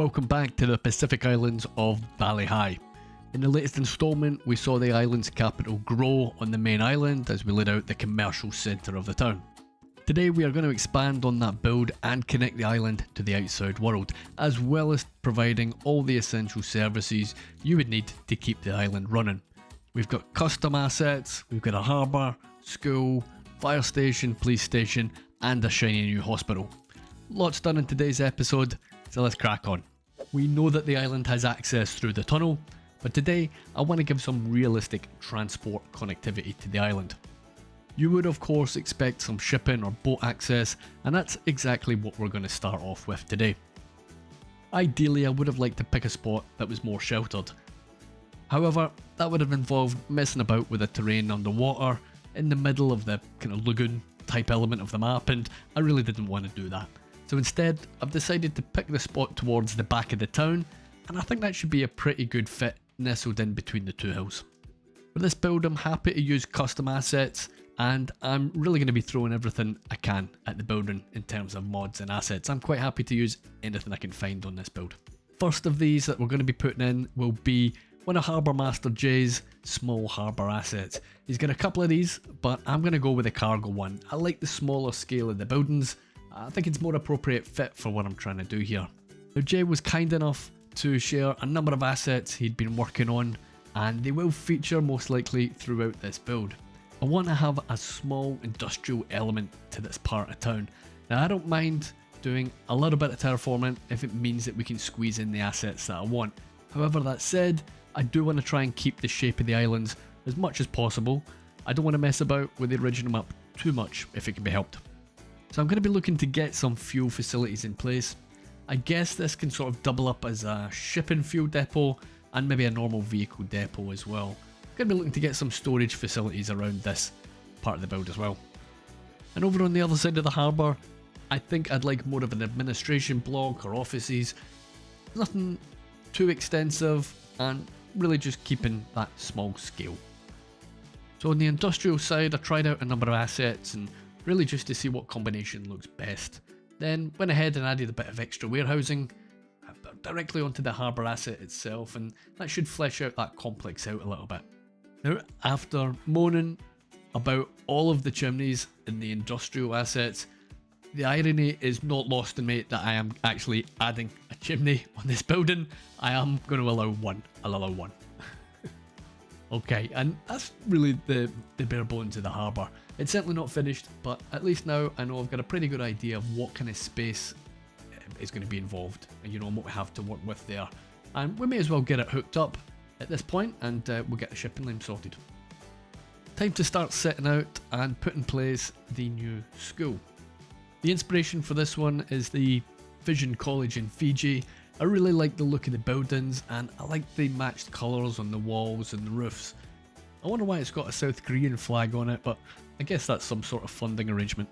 Welcome back to the Pacific Islands of Bali. In the latest instalment, we saw the island's capital grow on the main island as we laid out the commercial centre of the town. Today we are going to expand on that build and connect the island to the outside world, as well as providing all the essential services you would need to keep the island running. We've got custom assets, we've got a harbour, school, fire station, police station, and a shiny new hospital. Lots done in today's episode, so let's crack on. We know that the island has access through the tunnel, but today I want to give some realistic transport connectivity to the island. You would of course expect some shipping or boat access, and that's exactly what we're going to start off with today. Ideally I would have liked to pick a spot that was more sheltered. However, that would have involved messing about with the terrain underwater, in the middle of the kind of lagoon type element of the map, and I really didn't want to do that. So instead, I've decided to pick the spot towards the back of the town, and I think that should be a pretty good fit nestled in between the two hills. For this build, I'm happy to use custom assets, and I'm really going to be throwing everything I can at the building in terms of mods and assets. I'm quite happy to use anything I can find on this build. First of these that we're going to be putting in will be one of Harbour Master Jay's small harbour assets. He's got a couple of these, but I'm going to go with the cargo one. I like the smaller scale of the buildings. I think it's more appropriate fit for what I'm trying to do here. Now Jay was kind enough to share a number of assets he'd been working on, and they will feature most likely throughout this build. I want to have a small industrial element to this part of town. Now I don't mind doing a little bit of terraforming if it means that we can squeeze in the assets that I want. However, that said, I do want to try and keep the shape of the islands as much as possible. I don't want to mess about with the original map too much if it can be helped. So I'm going to be looking to get some fuel facilities in place. I guess this can sort of double up as a shipping fuel depot and maybe a normal vehicle depot as well. I'm going to be looking to get some storage facilities around this part of the build as well. And over on the other side of the harbour, I think I'd like more of an administration block or offices. Nothing too extensive and really just keeping that small scale. So on the industrial side, I tried out a number of assets and really just to see what combination looks best. Then went ahead and added a bit of extra warehousing directly onto the harbour asset itself, and that should flesh out that complex out a little bit. Now, after moaning about all of the chimneys in the industrial assets, the irony is not lost on me that I am actually adding a chimney on this building. I am going to allow one. I'll allow one. Okay, and that's really the bare bones of the harbour. It's certainly not finished, but at least now I know I've got a pretty good idea of what kind of space is going to be involved, and and what we have to work with there. And we may as well get it hooked up at this point, and we'll get the shipping lane sorted. Time to start setting out and put in place the new school. The inspiration for this one is the Vision College in Fiji. I really like the look of the buildings, and I like the matched colours on the walls and the roofs. I wonder why it's got a South Korean flag on it, but I guess that's some sort of funding arrangement.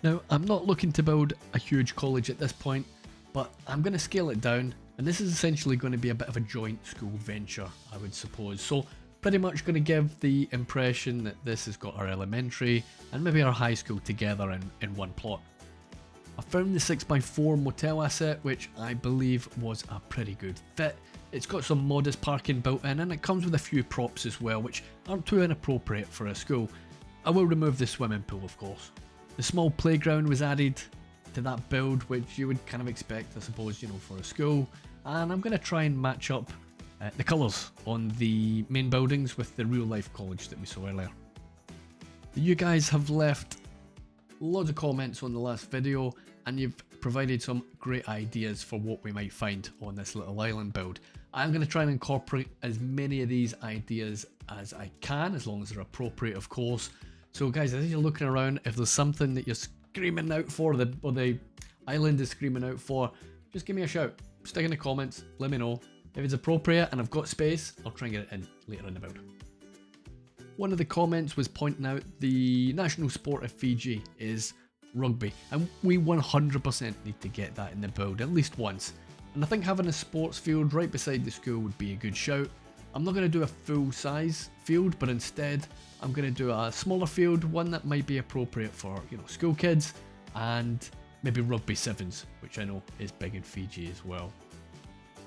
Now, I'm not looking to build a huge college at this point, but I'm going to scale it down, and this is essentially going to be a bit of a joint school venture, I would suppose. So pretty much going to give the impression that this has got our elementary and maybe our high school together in one plot. I found the 6x4 motel asset, which I believe was a pretty good fit. It's got some modest parking built in, and it comes with a few props as well, which aren't too inappropriate for a school. I will remove the swimming pool, of course. The small playground was added to that build, which you would kind of expect, I suppose, for a school. And I'm going to try and match up the colours on the main buildings with the real life college that we saw earlier. You guys have left loads of comments on the last video, and you've provided some great ideas for what we might find on this little island build. I'm going to try and incorporate as many of these ideas as I can, as long as they're appropriate, of course. So guys, as you're looking around, if there's something that you're screaming out for, or the island is screaming out for, just give me a shout. Stick in the comments, let me know. If it's appropriate and I've got space, I'll try and get it in later in the build. One of the comments was pointing out the national sport of Fiji is rugby, and we 100% need to get that in the build at least once. And I think having a sports field right beside the school would be a good shout. I'm not going to do a full size field, but instead I'm going to do a smaller field, one that might be appropriate for school kids, and maybe rugby sevens, which I know is big in Fiji as well.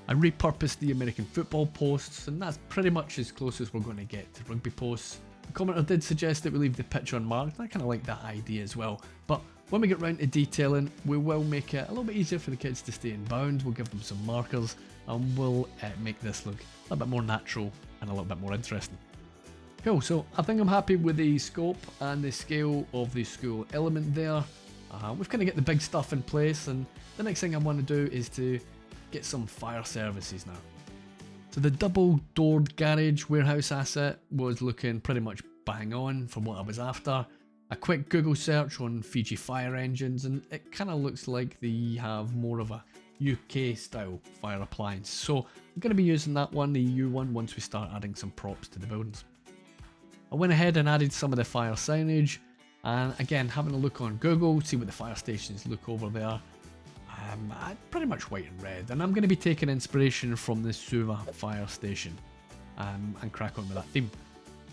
I repurposed the American football posts, and that's pretty much as close as we're going to get to rugby posts. The commenter did suggest that we leave the pitch unmarked, and I kind of like that idea as well. But when we get round to detailing, we will make it a little bit easier for the kids to stay in bounds. We'll give them some markers, and we'll make this look a little bit more natural and a little bit more interesting. Cool, so I think I'm happy with the scope and the scale of the school element there. We've kind of got the big stuff in place, and the next thing I want to do is to get some fire services now. So the double-doored garage warehouse asset was looking pretty much bang on for what I was after. A quick Google search on Fiji fire engines, and it kind of looks like they have more of a UK style fire appliance. So I'm going to be using that one, the EU one, once we start adding some props to the buildings. I went ahead and added some of the fire signage, and again having a look on Google, see what the fire stations look over there. Pretty much white and red, and I'm going to be taking inspiration from the Suva fire station and crack on with that theme.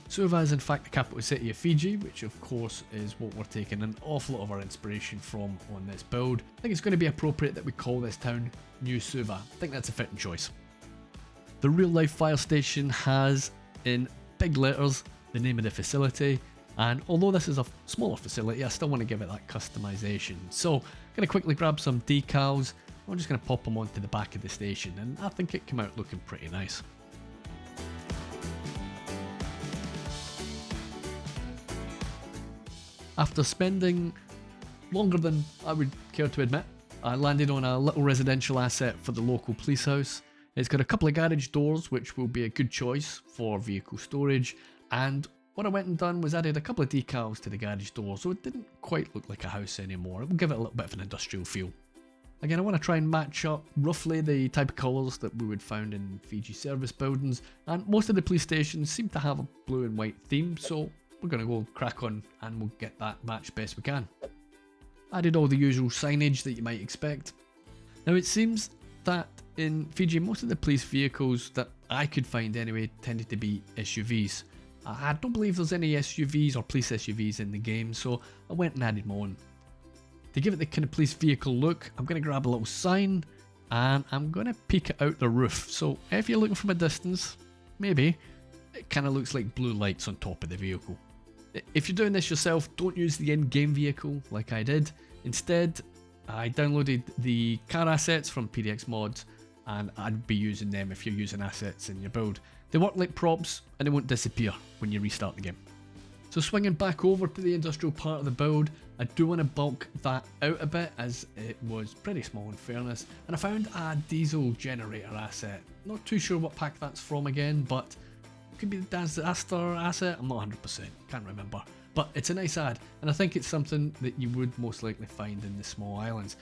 Suva is in fact the capital city of Fiji, which of course is what we're taking an awful lot of our inspiration from on this build. I think it's going to be appropriate that we call this town New Suva. I think that's a fitting choice. The real life fire station has in big letters the name of the facility, and although this is a smaller facility, I still want to give it that customization. So I'm going to quickly grab some decals. I'm just going to pop them onto the back of the station, and I think it came out looking pretty nice. After spending longer than I would care to admit, I landed on a little residential asset for the local police house. It's got a couple of garage doors, which will be a good choice for vehicle storage, and what I went and done was added a couple of decals to the garage door, so it didn't quite look like a house anymore. It will give it a little bit of an industrial feel. Again, I want to try and match up roughly the type of colours that we would find in Fiji service buildings, and most of the police stations seem to have a blue and white theme, so we're going to go crack on and we'll get that matched best we can. Added all the usual signage that you might expect. Now it seems that in Fiji most of the police vehicles that I could find anyway tended to be SUVs. I don't believe there's any SUVs or police SUVs in the game, so I went and added my own. To give it the kind of police vehicle look, I'm going to grab a little sign and I'm going to peek it out the roof. So if you're looking from a distance, maybe, it kind of looks like blue lights on top of the vehicle. If you're doing this yourself, don't use the in-game vehicle like I did. Instead, I downloaded the car assets from PDX mods, and I'd be using them if you're using assets in your build. They work like props and they won't disappear when you restart the game. So swinging back over to the industrial part of the build, I do want to bulk that out a bit as it was pretty small in fairness, and I found a diesel generator asset. Not too sure what pack that's from again, but it could be the disaster asset, I'm not 100%, can't remember. But it's a nice add, and I think it's something that you would most likely find in the small islands.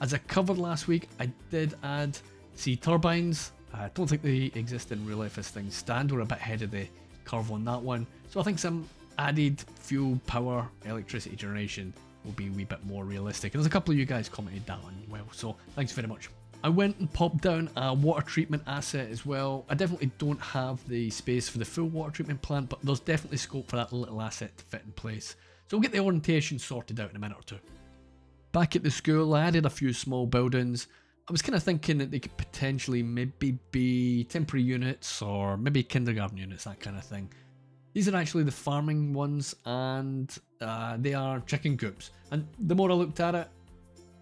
As I covered last week, I did add sea turbines. I don't think they exist in real life as things stand. We're a bit ahead of the curve on that one. So I think some added fuel, power, electricity generation will be a wee bit more realistic. And there's a couple of you guys commented that on well, so thanks very much. I went and popped down a water treatment asset as well. I definitely don't have the space for the full water treatment plant, but there's definitely scope for that little asset to fit in place. So we'll get the orientation sorted out in a minute or two. Back at the school, I added a few small buildings. I was kind of thinking that they could potentially maybe be temporary units or maybe kindergarten units, that kind of thing. These are actually the farming ones, and they are chicken coops. And the more I looked at it,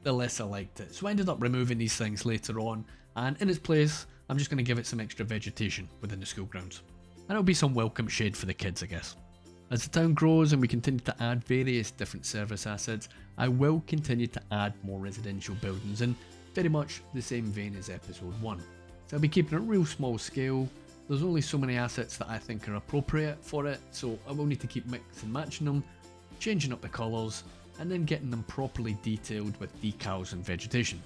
the less I liked it. So I ended up removing these things later on, and in its place, I'm just going to give it some extra vegetation within the school grounds. And it'll be some welcome shade for the kids, I guess. As the town grows and we continue to add various different service assets, I will continue to add more residential buildings in very much the same vein as episode 1. So I'll be keeping it real small scale. There's only so many assets that I think are appropriate for it, so I will need to keep mixing and matching them, changing up the colours, and then getting them properly detailed with decals and vegetation.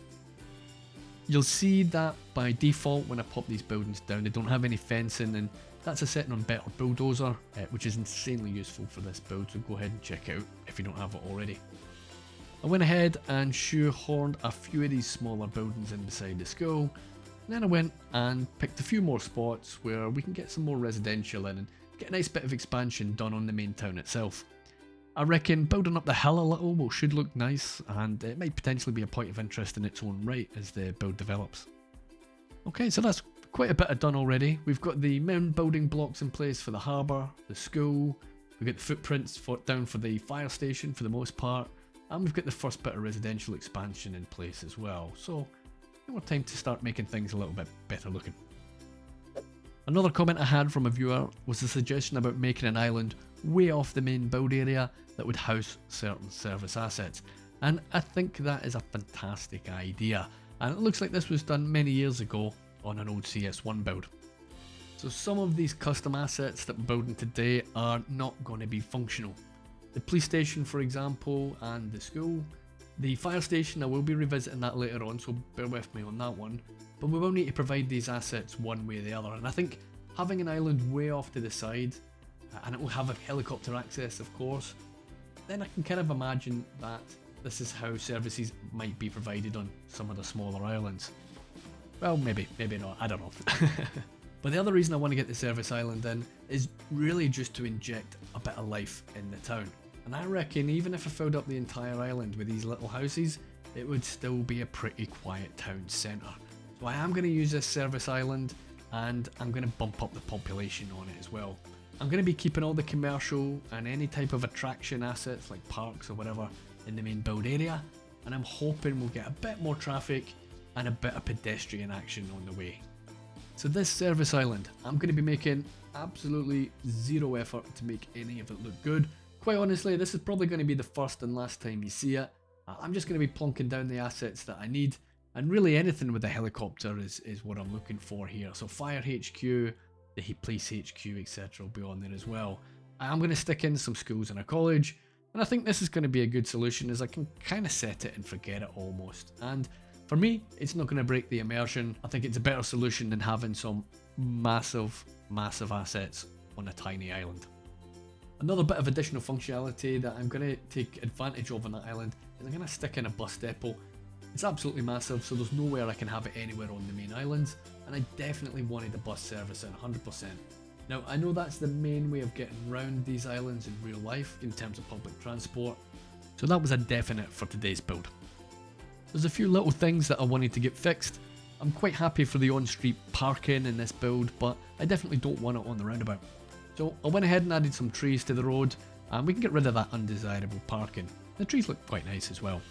You'll see that by default when I pop these buildings down, they don't have any fencing, and that's a setting on Better Bulldozer, which is insanely useful for this build, so go ahead and check it out if you don't have it already. I went ahead and shoehorned a few of these smaller buildings in beside the school, and then I went and picked a few more spots where we can get some more residential in and get a nice bit of expansion done on the main town itself. I reckon building up the hill a little should look nice, and it might potentially be a point of interest in its own right as the build develops. Okay, so that's quite a bit done already. We've got the main building blocks in place for the harbour, the school, we've got the footprints down for the fire station for the most part, and we've got the first bit of residential expansion in place as well. So, more time to start making things a little bit better looking. Another comment I had from a viewer was a suggestion about making an island way off the main build area that would house certain service assets. And I think that is a fantastic idea. And it looks like this was done many years ago on an old CS1 build. So some of these custom assets that we're building today are not going to be functional. The police station, for example, and the school. The fire station, I will be revisiting that later on, so bear with me on that one. But we will need to provide these assets one way or the other. And I think having an island way off to the side, and it will have a helicopter access, of course, then I can kind of imagine that this is how services might be provided on some of the smaller islands. Well, maybe not, I don't know. But the other reason I want to get the service island in is really just to inject a bit of life in the town. And I reckon even if I filled up the entire island with these little houses, it would still be a pretty quiet town centre. So I am going to use this service island, and I'm going to bump up the population on it as well. I'm going to be keeping all the commercial and any type of attraction assets like parks or whatever in the main build area, and I'm hoping we'll get a bit more traffic and a bit of pedestrian action on the way. So this service island, I'm going to be making absolutely zero effort to make any of it look good. Quite honestly, this is probably going to be the first and last time you see it. I'm just going to be plonking down the assets that I need, and really anything with a helicopter is what I'm looking for here. So Fire HQ, the Police HQ, etc. will be on there as well. I'm going to stick in some schools and a college, and I think this is going to be a good solution as I can kind of set it and forget it almost. And for me, it's not going to break the immersion. I think it's a better solution than having some massive assets on a tiny island. Another bit of additional functionality that I'm going to take advantage of on that island is I'm going to stick in a bus depot. It's absolutely massive, so there's nowhere I can have it anywhere on the main islands, and I definitely wanted a bus service in 100%. Now, I know that's the main way of getting around these islands in real life in terms of public transport, so that was a definite for today's build. There's a few little things that I wanted to get fixed. I'm quite happy for the on-street parking in this build, but I definitely don't want it on the roundabout. So I went ahead and added some trees to the road, and we can get rid of that undesirable parking. The trees look quite nice as well.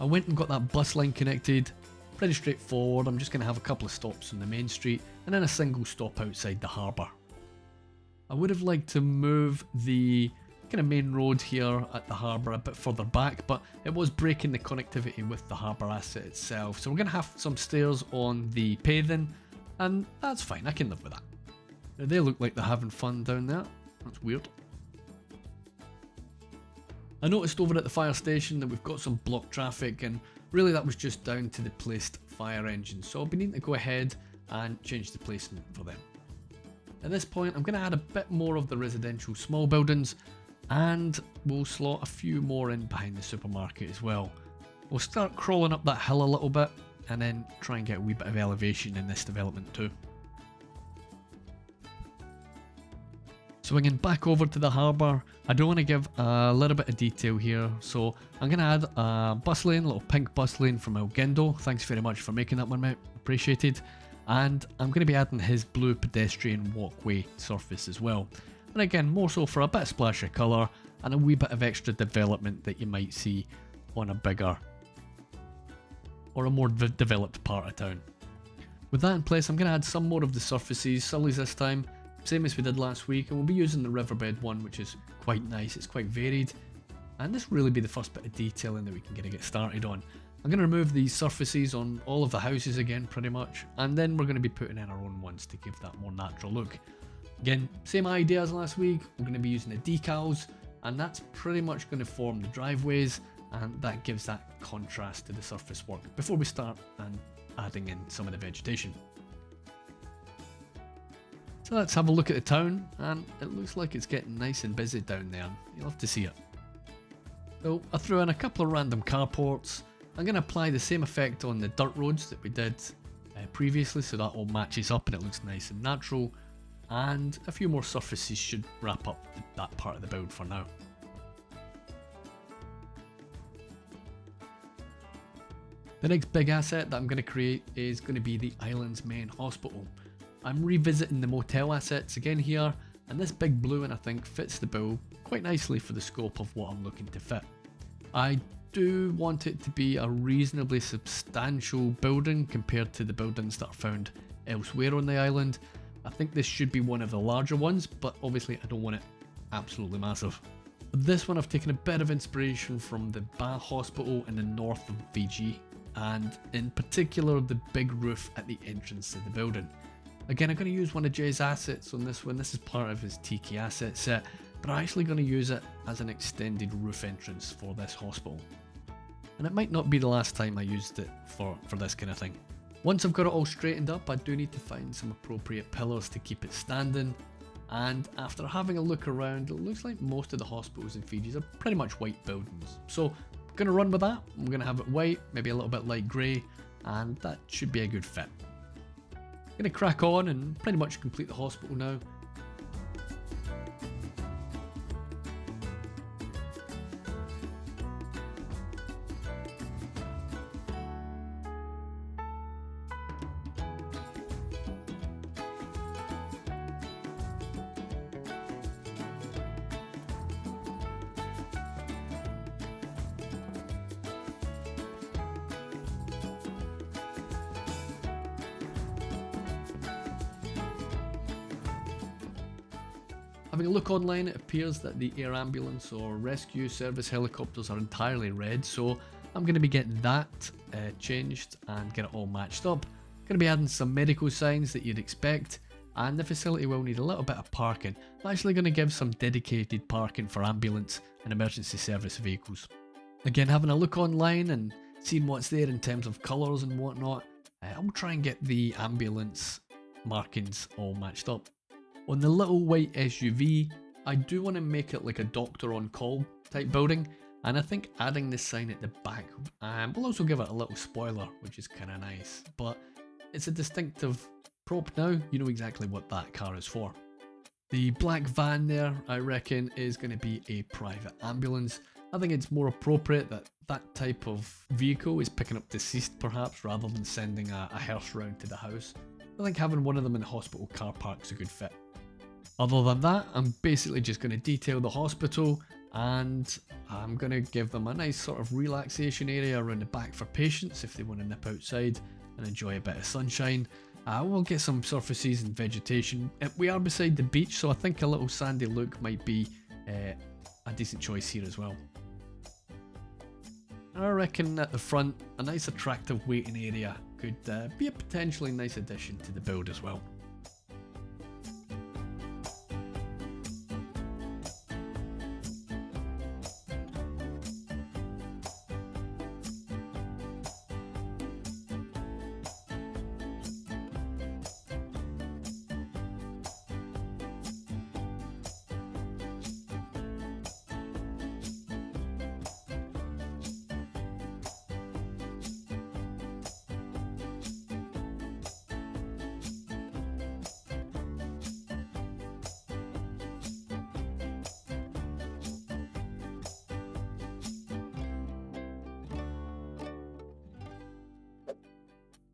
I went and got that bus line connected, pretty straightforward. I'm just going to have a couple of stops on the main street and then a single stop outside the harbour. I would have liked to move the kind of main road here at the harbour a bit further back, but it was breaking the connectivity with the harbour asset itself. So we're going to have some stairs on the paving, and that's fine, I can live with that. Now they look like they're having fun down there, that's weird. I noticed over at the fire station that we've got some blocked traffic, and really that was just down to the placed fire engines, so I'll be needing to go ahead and change the placement for them. At this point I'm going to add a bit more of the residential small buildings, and we'll slot a few more in behind the supermarket as well. We'll start crawling up that hill a little bit and then try and get a wee bit of elevation in this development too. Swinging back over to the harbour, I do want to give a little bit of detail here, so I'm going to add a bus lane, a little pink bus lane from Elgendo. Thanks very much for making that one, mate, appreciated. And I'm going to be adding his blue pedestrian walkway surface as well. And again, more so for a bit of splash of colour and a wee bit of extra development that you might see on a bigger or a more developed part of town. With that in place, I'm going to add some more of the surfaces, sullies this time, same as we did last week, and we'll be using the riverbed one, which is quite nice, it's quite varied, and this will really be the first bit of detailing that we can get started on. I'm going to remove these surfaces on all of the houses again pretty much, and then we're going to be putting in our own ones to give that more natural look. Again, same idea as last week, we're going to be using the decals, and that's pretty much going to form the driveways, and that gives that contrast to the surface work before we start and adding in some of the vegetation. So let's have a look at the town, and it looks like it's getting nice and busy down there. You'll have to see it. So I threw in a couple of random carports. I'm going to apply the same effect on the dirt roads that we did previously, so that all matches up and it looks nice and natural. And a few more surfaces should wrap up that part of the build for now. The next big asset that I'm going to create is going to be the island's main hospital. I'm revisiting the motel assets again here, and this big blue one I think fits the bill quite nicely for the scope of what I'm looking to fit. I do want it to be a reasonably substantial building compared to the buildings that are found elsewhere on the island. I think this should be one of the larger ones, but obviously I don't want it absolutely massive. For this one I've taken a bit of inspiration from the Ba Hospital in the north of Fiji, and in particular the big roof at the entrance to the building. Again, I'm going to use one of Jay's assets on this one. This is part of his Tiki asset set, but I'm actually going to use it as an extended roof entrance for this hospital. And it might not be the last time I used it for this kind of thing. Once I've got it all straightened up, I do need to find some appropriate pillars to keep it standing. And after having a look around, it looks like most of the hospitals in Fiji are pretty much white buildings. So I'm going to run with that. I'm going to have it white, maybe a little bit light grey, and that should be a good fit. I'm going to crack on and pretty much complete the hospital now. Having a look online, it appears that the air ambulance or rescue service helicopters are entirely red, so I'm going to be getting that changed and get it all matched up. Going to be adding some medical signs that you'd expect, and the facility will need a little bit of parking. I'm actually going to give some dedicated parking for ambulance and emergency service vehicles. Again, having a look online and seeing what's there in terms of colours and whatnot, I'll try and get the ambulance markings all matched up. On the little white SUV, I do want to make it like a doctor on call type building, and I think adding this sign at the back will also give it a little spoiler, which is kind of nice. But it's a distinctive prop now, you know exactly what that car is for. The black van there, I reckon, is going to be a private ambulance. I think it's more appropriate that that type of vehicle is picking up deceased perhaps, rather than sending a hearse round to the house. I think having one of them in the hospital car park is a good fit. Other than that, I'm basically just going to detail the hospital, and I'm going to give them a nice sort of relaxation area around the back for patients if they want to nip outside and enjoy a bit of sunshine. We'll get some surfaces and vegetation. We are beside the beach, so I think a little sandy look might be a decent choice here as well. I reckon at the front, a nice attractive waiting area could be a potentially nice addition to the build as well.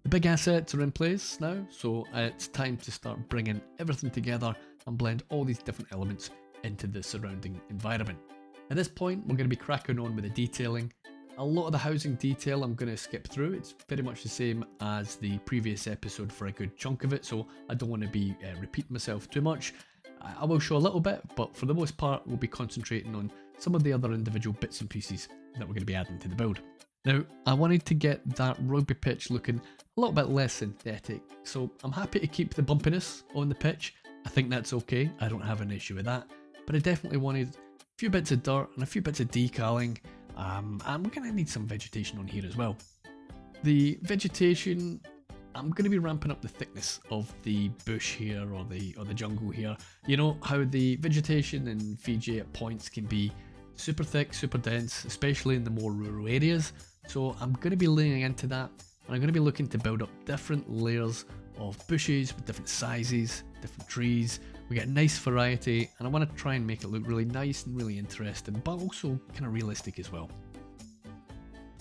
The big assets are in place now, so it's time to start bringing everything together and blend all these different elements into the surrounding environment. At this point, we're going to be cracking on with the detailing. A lot of the housing detail I'm going to skip through. It's very much the same as the previous episode for a good chunk of it, so I don't want to be repeating myself too much. I will show a little bit, but for the most part, we'll be concentrating on some of the other individual bits and pieces that we're going to be adding to the build. Now, I wanted to get that rugby pitch looking a little bit less synthetic, so I'm happy to keep the bumpiness on the pitch. I think that's okay, I don't have an issue with that, but I definitely wanted a few bits of dirt and a few bits of decaling, and we're going to need some vegetation on here as well. The vegetation, I'm going to be ramping up the thickness of the bush here or the jungle here. You know how the vegetation in Fiji at points can be super thick, super dense, especially in the more rural areas. So I'm going to be leaning into that, and I'm going to be looking to build up different layers of bushes with different sizes, different trees. We get a nice variety, and I want to try and make it look really nice and really interesting, but also kind of realistic as well.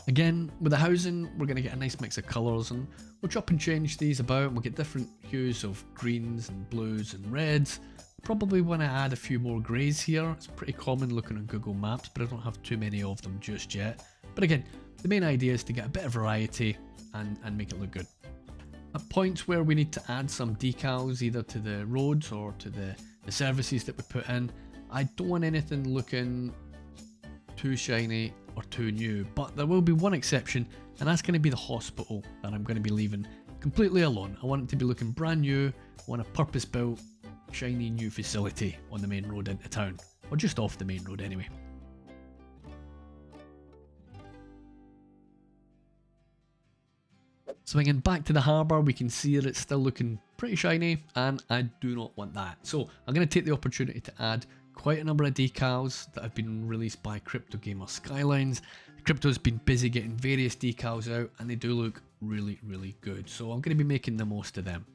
Again, with the housing, we're going to get a nice mix of colours, and we'll chop and change these about, and we'll get different hues of greens and blues and reds. Probably want to add a few more greys here. It's pretty common looking on Google Maps, but I don't have too many of them just yet. But again, the main idea is to get a bit of variety and make it look good. At points where we need to add some decals either to the roads or to the services that we put in, I don't want anything looking too shiny or too new, but there will be one exception, and that's going to be the hospital that I'm going to be leaving completely alone. I want it to be looking brand new. I want a purpose-built, shiny new facility on the main road into town, or just off the main road anyway. Swinging back to the harbour, we can see that it's still looking pretty shiny, and I do not want that. So I'm going to take the opportunity to add quite a number of decals that have been released by Cities Skylines. Crypto's been busy getting various decals out, and they do look really, really good. So I'm going to be making the most of them.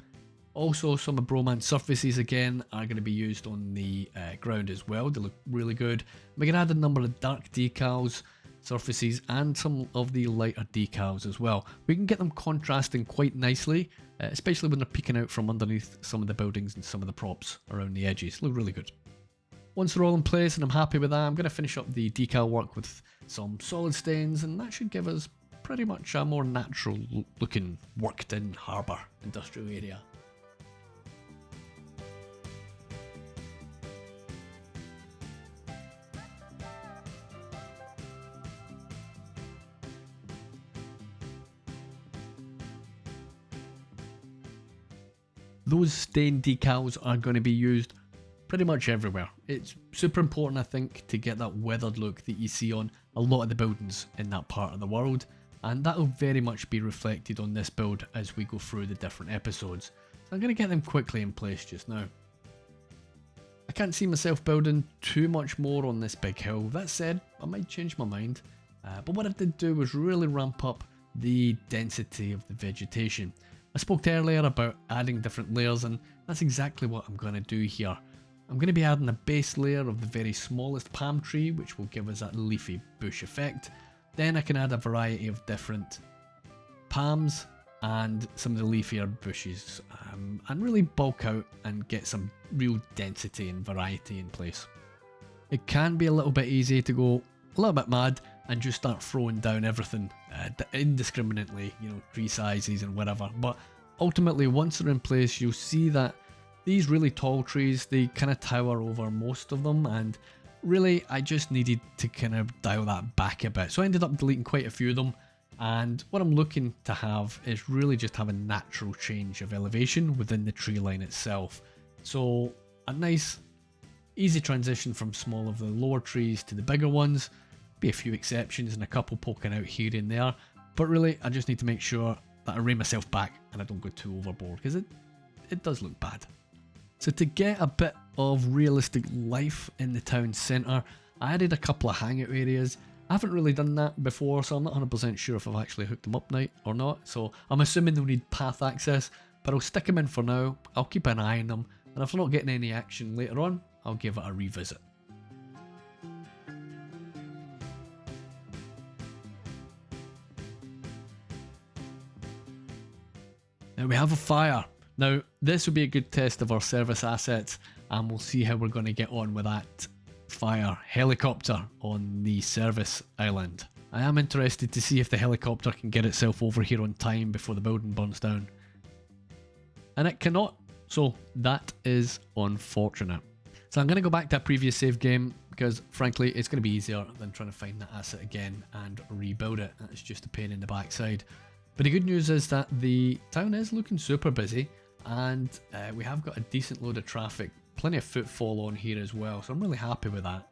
Also, some of Broman's surfaces again are going to be used on the ground as well. They look really good. We can add a number of dark decals, surfaces, and some of the lighter decals as well. We can get them contrasting quite nicely, especially when they're peeking out from underneath some of the buildings and some of the props around the edges. Look really good. Once they're all in place and I'm happy with that, I'm going to finish up the decal work with some solid stains, and that should give us pretty much a more natural looking worked in harbour industrial area. Those stain decals are going to be used pretty much everywhere. It's super important, I think, to get that weathered look that you see on a lot of the buildings in that part of the world, and that will very much be reflected on this build as we go through the different episodes. So I'm going to get them quickly in place just now. I can't see myself building too much more on this big hill. That said, I might change my mind, but what I did do was really ramp up the density of the vegetation. I spoke earlier about adding different layers, and that's exactly what I'm going to do here. I'm going to be adding a base layer of the very smallest palm tree, which will give us that leafy bush effect. Then I can add a variety of different palms and some of the leafier bushes, and really bulk out and get some real density and variety in place. It can be a little bit easy to go a little bit mad and just start throwing down everything indiscriminately, you know, tree sizes and whatever. But ultimately, once they're in place, you'll see that these really tall trees, they kind of tower over most of them, and really I just needed to kind of dial that back a bit. So I ended up deleting quite a few of them, and what I'm looking to have is really just have a natural change of elevation within the tree line itself. So a nice easy transition from small of the lower trees to the bigger ones. Be a few exceptions and a couple poking out here and there, but really I just need to make sure that I rein myself back and I don't go too overboard, because it does look bad. So to get a bit of realistic life in the town centre, I added a couple of hangout areas. I haven't really done that before, so I'm not 100% sure if I've actually hooked them up now or not, so I'm assuming they'll need path access, but I'll stick them in for now. I'll keep an eye on them, and if they're not getting any action later on, I'll give it a revisit. Now we have a fire. Now this will be a good test of our service assets, and we'll see how we're going to get on with that fire helicopter on the service island. I am interested to see if the helicopter can get itself over here on time before the building burns down. And it cannot, so that is unfortunate. So I'm going to go back to that previous save game, because frankly it's going to be easier than trying to find that asset again and rebuild it. It's just a pain in the backside. But the good news is that the town is looking super busy, and we have got a decent load of traffic, plenty of footfall on here as well, so I'm really happy with that.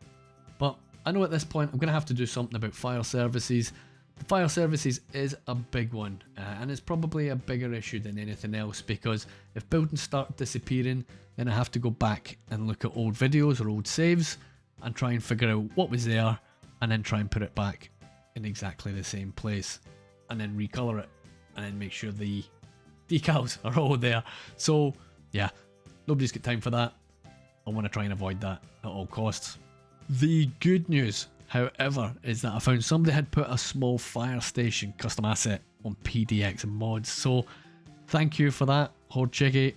But I know at this point I'm going to have to do something about fire services. The fire services is a big one, and it's probably a bigger issue than anything else, because if buildings start disappearing, then I have to go back and look at old videos or old saves and try and figure out what was there, and then try and put it back in exactly the same place, and then recolor it, and then make sure the decals are all there. So yeah, nobody's got time for that. I want to try and avoid that at all costs. The good news, however, is that I found somebody had put a small fire station custom asset on PDX mods. So thank you for that, Horde Chicky.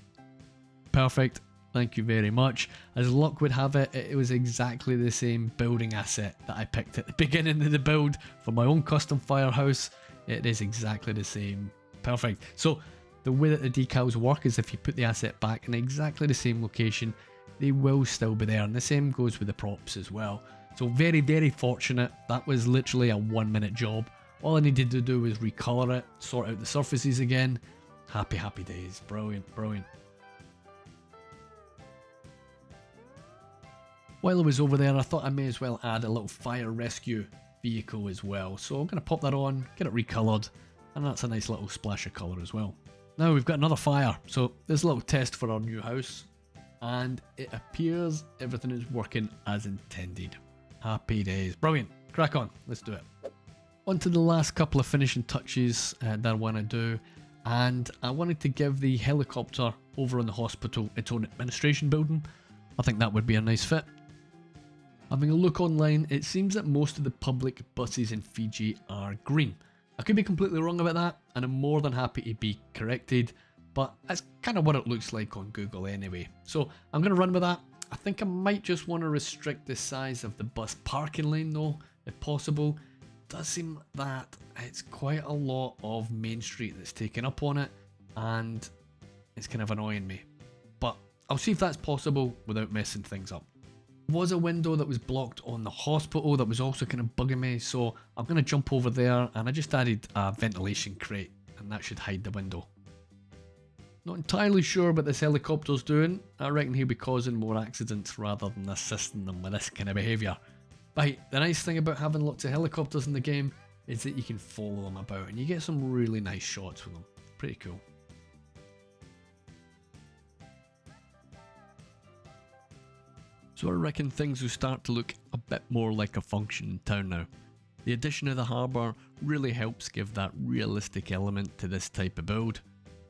Perfect. Thank you very much. As luck would have it, it was exactly the same building asset that I picked at the beginning of the build for my own custom firehouse. It is exactly the same. Perfect. So the way that the decals work is if you put the asset back in exactly the same location, they will still be there. And the same goes with the props as well. So very, very fortunate. That was literally a 1-minute job. All I needed to do was recolor it, sort out the surfaces again. Happy, happy days. Brilliant, brilliant. While I was over there, I thought I may as well add a little fire rescue vehicle as well. So I'm going to pop that on, get it recolored, and that's a nice little splash of colour as well. Now we've got another fire. So there's a little test for our new house, and it appears everything is working as intended. Happy days. Brilliant. Crack on. Let's do it. On to the last couple of finishing touches that I want to do, and I wanted to give the helicopter over on the hospital its own administration building. I think that would be a nice fit. Having a look online, it seems that most of the public buses in Fiji are green. I could be completely wrong about that, and I'm more than happy to be corrected, but that's kind of what it looks like on Google anyway. So I'm going to run with that. I think I might just want to restrict the size of the bus parking lane though, if possible. It does seem that it's quite a lot of Main Street that's taken up on it, and it's kind of annoying me. But I'll see if that's possible without messing things up. There was a window that was blocked on the hospital that was also kind of bugging me, so I'm going to jump over there, and I just added a ventilation crate, and that should hide the window. Not entirely sure what this helicopter's doing. I reckon he'll be causing more accidents rather than assisting them with this kind of behaviour. But the nice thing about having lots of helicopters in the game is that you can follow them about, and you get some really nice shots with them. Pretty cool. So I reckon things will start to look a bit more like a functioning town now. The addition of the harbour really helps give that realistic element to this type of build.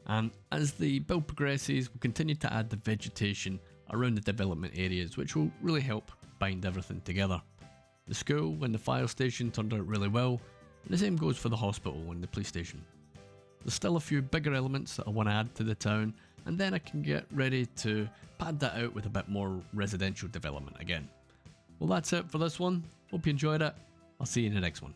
And as the build progresses, we'll continue to add the vegetation around the development areas, which will really help bind everything together. The school and the fire station turned out really well, and the same goes for the hospital and the police station. There's still a few bigger elements that I want to add to the town, and then I can get ready to pad that out with a bit more residential development again. Well, that's it for this one. Hope you enjoyed it. I'll see you in the next one.